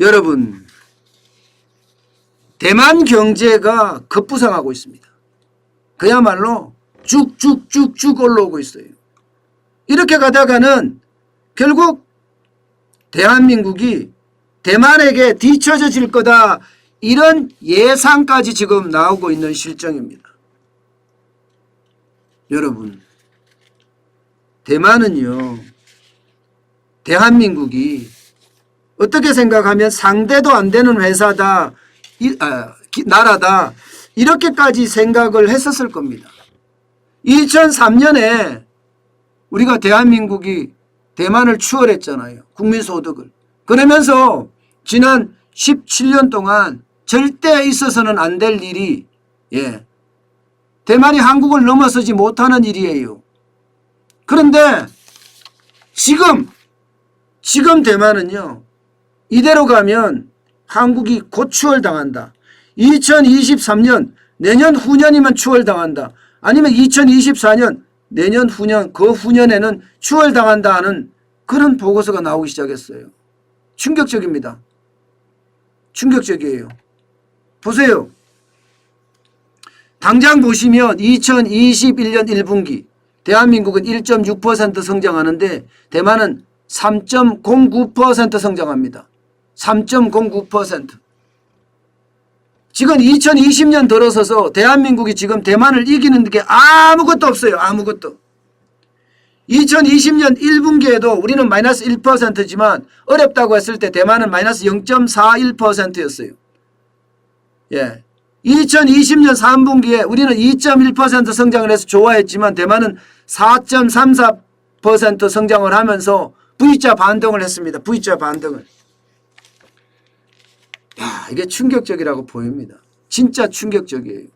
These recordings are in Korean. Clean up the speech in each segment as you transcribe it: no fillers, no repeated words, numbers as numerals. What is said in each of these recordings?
여러분, 대만 경제가 급부상하고 있습니다. 그야말로 쭉쭉쭉쭉 올라오고 있어요. 이렇게 가다가는 결국 대한민국이 대만에게 뒤처질 거다, 이런 예상까지 지금 나오고 있는 실정입니다. 여러분, 대만은요, 대한민국이 어떻게 생각하면 상대도 안 되는 회사다, 나라다, 이렇게까지 생각을 했었을 겁니다. 2003년에 우리가 대한민국이 대만을 추월했잖아요. 국민소득을. 그러면서 지난 17년 동안 절대 있어서는 안 될 일이, 대만이 한국을 넘어서지 못하는 일이에요. 그런데 지금 대만은요, 이대로 가면 한국이 곧 추월당한다. 2023년 내년 후년이면 추월당한다. 아니면 2024년 내년 후년 그 후년에는 추월당한다 하는 그런 보고서가 나오기 시작했어요. 충격적입니다. 충격적이에요. 보세요. 당장 보시면 2021년 1분기 대한민국은 1.6% 성장하는데 대만은 3.09% 성장합니다. 3.09%. 지금 2020년 들어서서 대한민국이 지금 대만을 이기는 게 아무것도 없어요. 아무것도. 2020년 1분기에도 우리는 마이너스 1%지만 어렵다고 했을 때 대만은 마이너스 0.41%였어요. 2020년 3분기에 우리는 2.1% 성장을 해서 좋아했지만 대만은 4.34% 성장을 하면서 V자 반등을 했습니다. V자 반등을. 이게 충격적이라고 보입니다. 진짜 충격적이에요.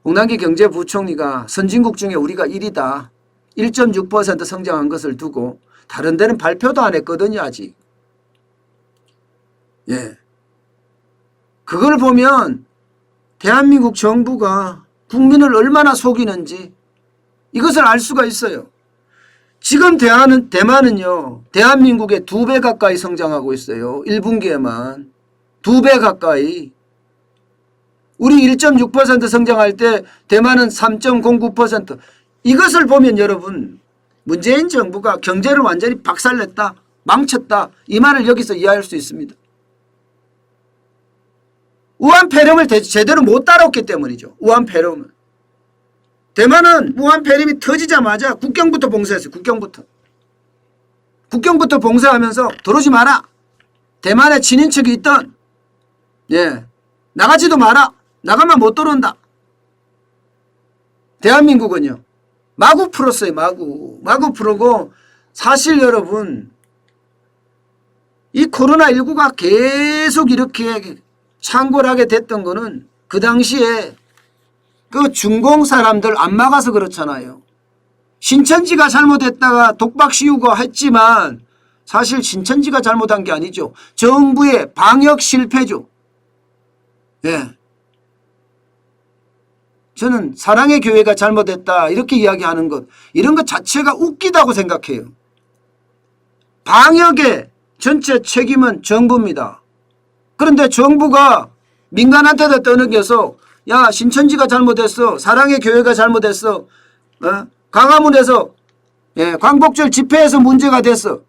홍남기 경제부총리가 선진국 중에 우리가 1위다. 1.6% 성장한 것을 두고 다른 데는 발표도 안 했거든요. 아직. 그걸 보면 대한민국 정부가 국민을 얼마나 속이는지 이것을 알 수가 있어요. 지금 대만은요, 대한민국의 2배 가까이 성장하고 있어요. 1분기에만. 2배 가까이. 우리 1.6% 성장할 때 대만은 3.09%. 이것을 보면 여러분, 문재인 정부가 경제를 완전히 박살냈다, 망쳤다, 이 말을 여기서 이해할 수 있습니다. 우한폐렴을 제대로 못 따라왔기 때문이죠. 우한폐렴을. 대만은 우한폐렴이 터지자마자 국경부터 봉쇄했어요. 국경부터 봉쇄하면서 들어오지 마라. 대만에 친인척이 있던, 나가지도 마라. 나가면 못 들어온다. 대한민국은요, 마구 풀었어요. 마구 풀고, 사실 여러분, 이 코로나19가 계속 이렇게 창궐하게 됐던 거는 그 당시에 그 중공 사람들 안 막아서 그렇잖아요. 신천지가 잘못했다가 독박 씌우고 했지만 사실 신천지가 잘못한 게 아니죠. 정부의 방역 실패죠. 저는 사랑의 교회가 잘못했다 이렇게 이야기하는 것, 이런 것 자체가 웃기다고 생각해요. 방역의 전체 책임은 정부입니다. 그런데 정부가 민간한테다 떠넘겨서 야, 신천지가 잘못했어, 사랑의 교회가 잘못했어, 광화문에서 광복절 집회에서 문제가 됐어.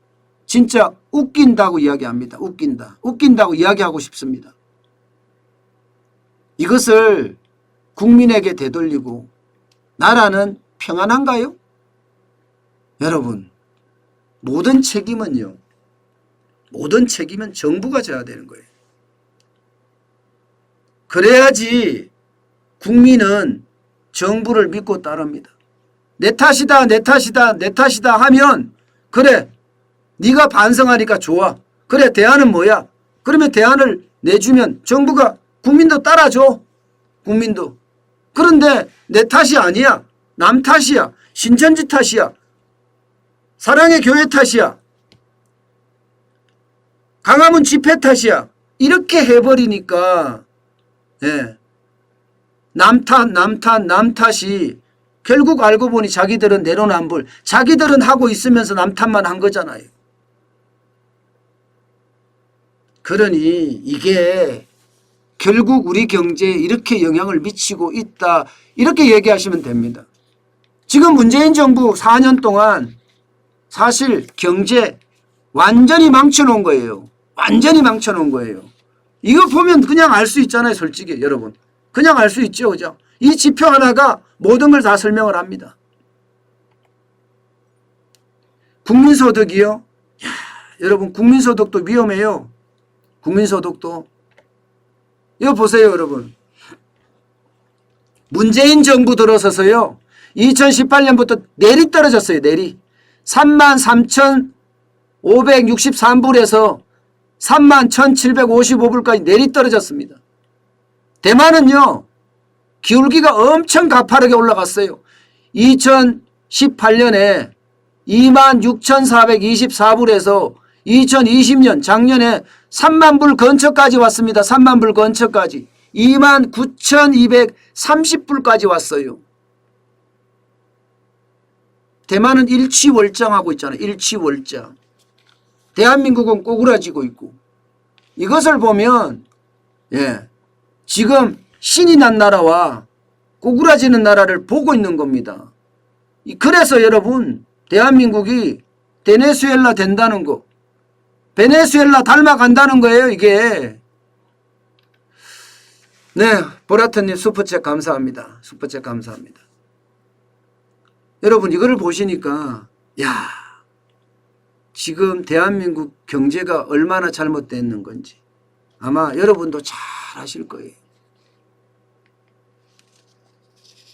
진짜 웃긴다고 이야기합니다. 웃긴다고 이야기하고 싶습니다. 이것을 국민에게 되돌리고 나라는 평안한가요? 여러분, 모든 책임은 정부가 져야 되는 거예요. 그래야지 국민은 정부를 믿고 따릅니다. 내 탓이다 하면 그래, 네가 반성하니까 좋아. 그래, 대안은 뭐야? 그러면 대안을 내주면 정부가, 국민도 따라줘. 국민도. 그런데 내 탓이 아니야. 남 탓이야. 신천지 탓이야. 사랑의 교회 탓이야. 광화문 집회 탓이야. 이렇게 해버리니까 남 탓이 결국 알고 보니 자기들은 내로남불, 자기들은 하고 있으면서 남 탓만 한 거잖아요. 그러니 이게 결국 우리 경제에 이렇게 영향을 미치고 있다. 이렇게 얘기하시면 됩니다. 지금 문재인 정부 4년 동안 사실 경제 완전히 망쳐놓은 거예요. 완전히 망쳐놓은 거예요. 이거 보면 그냥 알 수 있잖아요. 솔직히 여러분. 그냥 알 수 있죠. 그죠? 이 지표 하나가 모든 걸 다 설명을 합니다. 국민소득이요. 야, 여러분 국민소득도 위험해요. 국민소득도. 이거 보세요 여러분. 문재인 정부 들어서서요. 2018년부터 내리 떨어졌어요. 내리. 33,563불에서 31,755불까지 내리 떨어졌습니다. 대만은요. 기울기가 엄청 가파르게 올라갔어요. 2018년에 26,424불에서 2020년 작년에 3만 불 근처까지 왔습니다. 3만 불 근처까지. 29,230불까지 왔어요. 대만은 일취월장하고 있잖아요. 일취월장. 대한민국은 꼬꾸라지고 있고. 이것을 보면 지금 신이 난 나라와 꼬꾸라지는 나라를 보고 있는 겁니다. 그래서 여러분 대한민국이 베네수엘라 된다는 거. 베네수엘라 닮아간다는 거예요. 이게. 네, 보라트님 슈퍼챗 감사합니다. 슈퍼챗 감사합니다. 여러분 이거를 보시니까 야, 지금 대한민국 경제가 얼마나 잘못됐는 건지 아마 여러분도 잘 아실 거예요.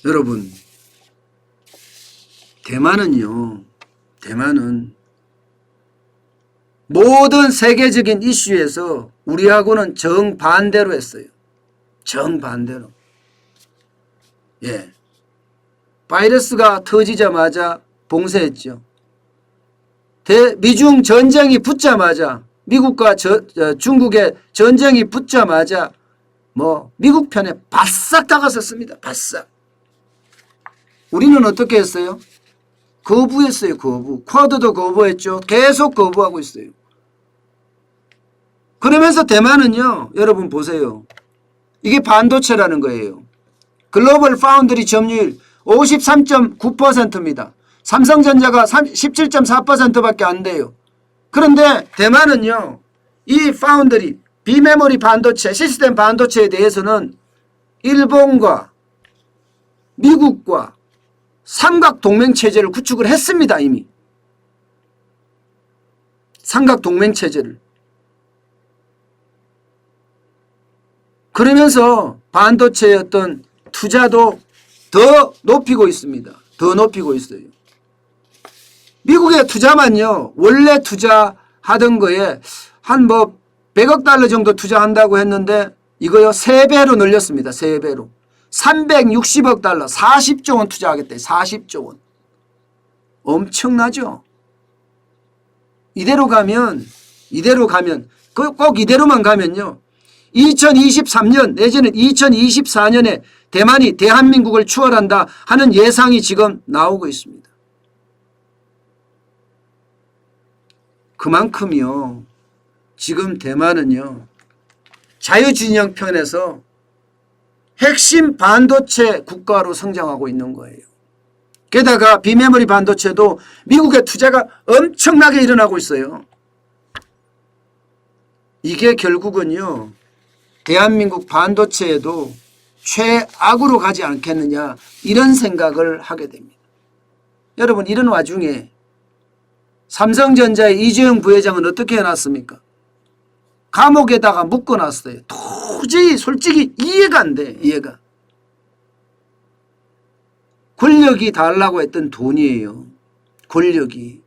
여러분 대만은 모든 세계적인 이슈에서 우리하고는 정반대로 했어요. 정반대로. 바이러스가 터지자마자 봉쇄했죠. 미중 전쟁이 붙자마자 미국과 중국의 전쟁이 붙자마자 미국 편에 바싹 다가섰습니다. 바싹. 우리는 어떻게 했어요? 거부했어요. 거부. 쿼드도 거부했죠. 계속 거부하고 있어요. 그러면서 대만은요. 여러분 보세요. 이게 반도체라는 거예요. 글로벌 파운드리 점유율 53.9%입니다. 삼성전자가 17.4%밖에 안 돼요. 그런데 대만은요. 이 파운드리, 비메모리 반도체, 시스템 반도체에 대해서는 일본과 미국과 삼각동맹체제를 구축을 했습니다. 이미. 삼각동맹체제를. 그러면서 반도체의 어떤 투자도 더 높이고 있습니다. 더 높이고 있어요. 미국의 투자만요. 원래 투자하던 거에 한 100억 달러 정도 투자한다고 했는데 이거요 3배로 늘렸습니다. 3배로. 360억 달러 40조 원 투자하겠대. 40조 원. 엄청나죠. 이대로 가면 꼭 이대로만 가면요. 2023년 내지는 2024년에 대만이 대한민국을 추월한다 하는 예상이 지금 나오고 있습니다. 그만큼요. 지금 대만은요. 자유진영 편에서 핵심 반도체 국가로 성장하고 있는 거예요. 게다가 비메모리 반도체도 미국의 투자가 엄청나게 일어나고 있어요. 이게 결국은요. 대한민국 반도체에도 최악으로 가지 않겠느냐 이런 생각을 하게 됩니다. 여러분 이런 와중에 삼성전자의 이재용 부회장은 어떻게 해놨습니까? 감옥에다가 묶어놨어요. 도저히 솔직히 이해가 안 돼. 이해가. 권력이 달라고 했던 돈이에요. 권력이.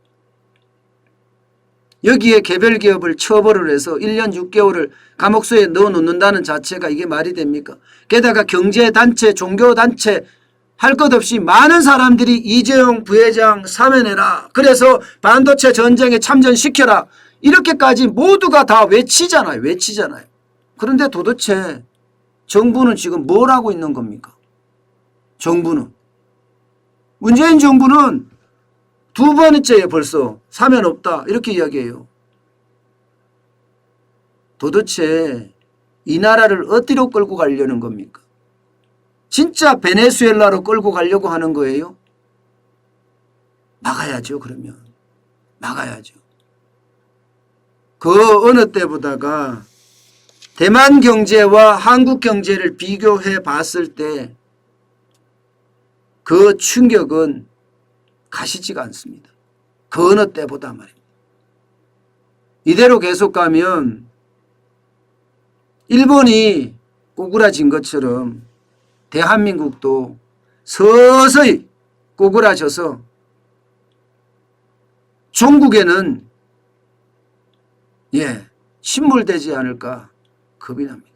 여기에 개별 기업을 처벌을 해서 1년 6개월을 감옥소에 넣어놓는다는 자체가 이게 말이 됩니까? 게다가 경제단체, 종교단체 할 것 없이 많은 사람들이 이재용 부회장 사면해라. 그래서 반도체 전쟁에 참전시켜라. 이렇게까지 모두가 다 외치잖아요. 외치잖아요. 그런데 도대체 정부는 지금 뭘 하고 있는 겁니까? 정부는. 문재인 정부는 두 번째에 벌써 사면 없다 이렇게 이야기해요. 도대체 이 나라를 어디로 끌고 가려는 겁니까? 진짜 베네수엘라로 끌고 가려고 하는 거예요? 막아야죠. 그러면 막아야죠. 그 어느 때보다가 대만 경제와 한국 경제를 비교해 봤을 때 그 충격은 가시지가 않습니다. 그 어느 때보다 말입니다. 이대로 계속 가면 일본이 꼬꾸라진 것처럼 대한민국도 서서히 꼬꾸라져서 중국에는 침몰되지 않을까 겁이 납니다.